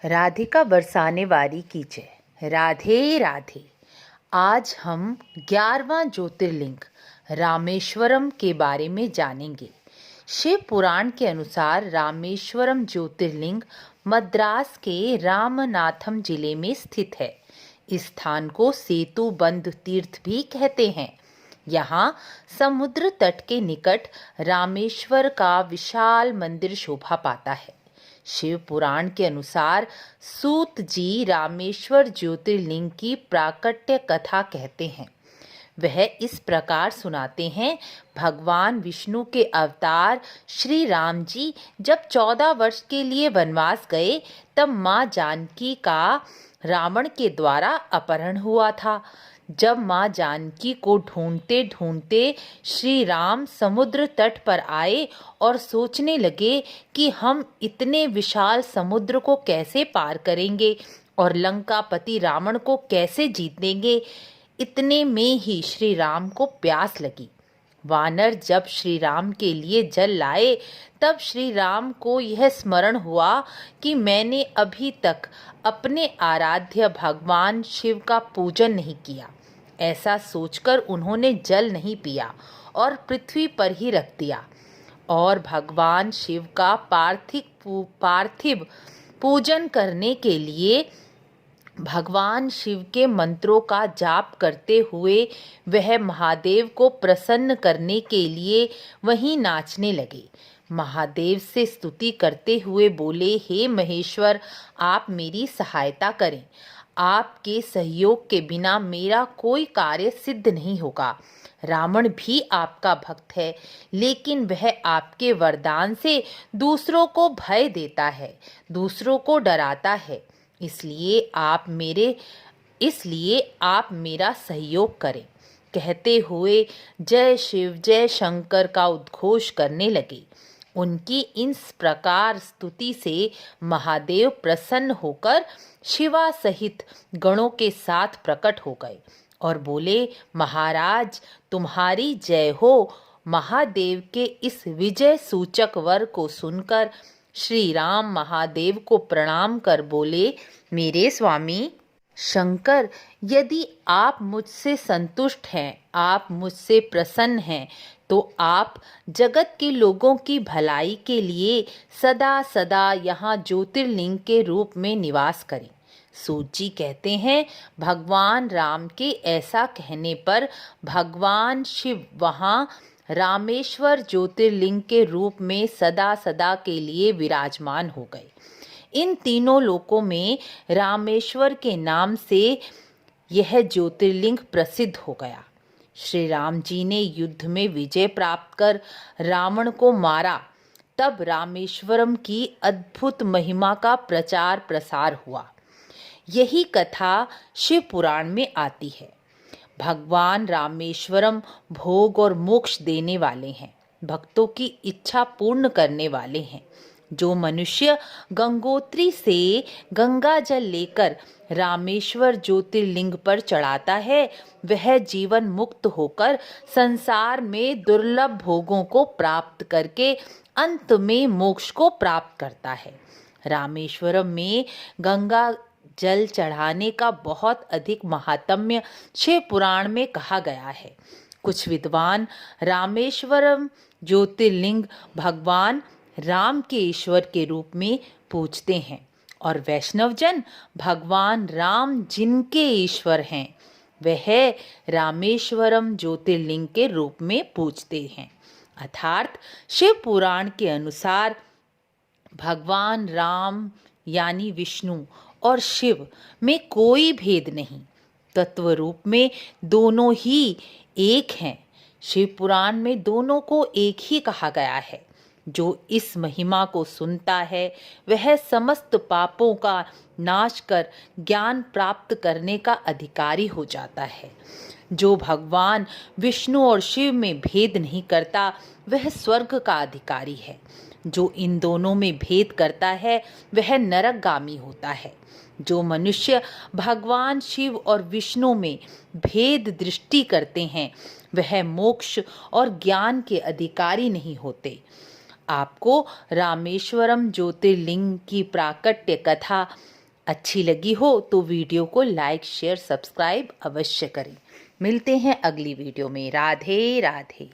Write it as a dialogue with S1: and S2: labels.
S1: राधिका बरसाने वारी की जय। राधे राधे। आज हम 11वां ज्योतिर्लिंग रामेश्वरम के बारे में जानेंगे। शिव पुराण के अनुसार रामेश्वरम ज्योतिर्लिंग मद्रास के रामनाथम जिले में स्थित है। इस स्थान को सेतु बंध तीर्थ भी कहते हैं। यहाँ समुद्र तट के निकट रामेश्वर का विशाल मंदिर शोभा पाता है। शिव पुराण के अनुसार सूत जी रामेश्वर ज्योतिर्लिंग की प्राकट्य कथा कहते हैं। वह इस प्रकार सुनाते हैं। भगवान विष्णु के अवतार श्री राम जी जब 14 वर्ष के लिए वनवास गए, तब माँ जानकी का रावण के द्वारा अपहरण हुआ था। जब माँ जानकी को ढूंढते ढूंढते श्री राम समुद्र तट पर आए और सोचने लगे कि हम इतने विशाल समुद्र को कैसे पार करेंगे और लंकापति रावण को कैसे जीतेंगे। इतने में ही श्री राम को प्यास लगी। वानर जब श्री राम के लिए जल लाए, तब श्री राम को यह स्मरण हुआ कि मैंने अभी तक अपने आराध्य भगवान शिव का पूजन नहीं किया। ऐसा सोचकर उन्होंने जल नहीं पिया और पृथ्वी पर ही रख दिया और भगवान शिव का पार्थिव पूजन करने के लिए भगवान शिव के मंत्रों का जाप करते हुए वह महादेव को प्रसन्न करने के लिए वहीं नाचने लगे। महादेव से स्तुति करते हुए बोले, हे महेश्वर, आप मेरी सहायता करें। आपके सहयोग के बिना मेरा कोई कार्य सिद्ध नहीं होगा। रावण भी आपका भक्त है, लेकिन वह आपके वरदान से दूसरों को भय देता है, दूसरों को डराता है। इसलिए आप मेरा सहयोग करें। कहते हुए जय शिव जय शंकर का उद्घोष करने लगे। उनकी इस प्रकार स्तुति से महादेव प्रसन्न होकर शिवा सहित गणों के साथ प्रकट हो गए और बोले, महाराज तुम्हारी जय हो। महादेव के इस विजय सूचक वर को सुनकर श्री राम महादेव को प्रणाम कर बोले, मेरे स्वामी शंकर, यदि आप मुझसे संतुष्ट हैं, आप मुझसे प्रसन्न हैं, तो आप जगत के लोगों की भलाई के लिए सदा सदा यहाँ ज्योतिर्लिंग के रूप में निवास करें। सूत जी कहते हैं, भगवान राम के ऐसा कहने पर भगवान शिव वहाँ रामेश्वर ज्योतिर्लिंग के रूप में सदा सदा के लिए विराजमान हो गए। इन तीनों लोकों में रामेश्वर के नाम से यह ज्योतिर्लिंग प्रसिद्ध हो गया। श्री राम जी ने युद्ध में विजय प्राप्त कर रावण को मारा, तब रामेश्वरम की अद्भुत महिमा का प्रचार प्रसार हुआ। यही कथा शिव पुराण में आती है। भगवान रामेश्वरम भोग और मोक्ष देने वाले हैं, भक्तों की इच्छा पूर्ण करने वाले हैं। जो मनुष्य गंगोत्री से गंगा जल लेकर रामेश्वर ज्योतिर्लिंग पर चढ़ाता है, वह जीवन मुक्त होकर संसार में दुर्लभ भोगों को प्राप्त करके अंत में मोक्ष को प्राप्त करता है। रामेश्वरम में गंगा जल चढ़ाने का बहुत अधिक महात्म्य शिव पुराण में कहा गया है। कुछ विद्वान रामेश्वरम ज्योतिर्लिंग भगवान राम के ईश्वर के रूप में पूजते हैं और वैष्णवजन भगवान राम जिनके ईश्वर हैं, वह रामेश्वरम ज्योतिर्लिंग के रूप में पूजते हैं। अर्थात शिव पुराण के अनुसार भगवान राम यानी विष्णु और शिव में कोई भेद नहीं, तत्व रूप में दोनों ही एक हैं। शिव पुराण में दोनों को एक ही कहा गया है। जो इस महिमा को सुनता है, वह समस्त पापों का नाश कर ज्ञान प्राप्त करने का अधिकारी हो जाता है। जो भगवान विष्णु और शिव में भेद नहीं करता, वह स्वर्ग का अधिकारी है। जो इन दोनों में भेद करता है, वह नरकगामी होता है। जो मनुष्य भगवान शिव और विष्णु में भेद दृष्टि करते हैं, वह मोक्ष और ज्ञान के अधिकारी नहीं होते। आपको रामेश्वरम ज्योतिर्लिंग की प्राकट्य कथा अच्छी लगी हो तो वीडियो को लाइक शेयर सब्सक्राइब अवश्य करें। मिलते हैं अगली वीडियो में। राधे राधे।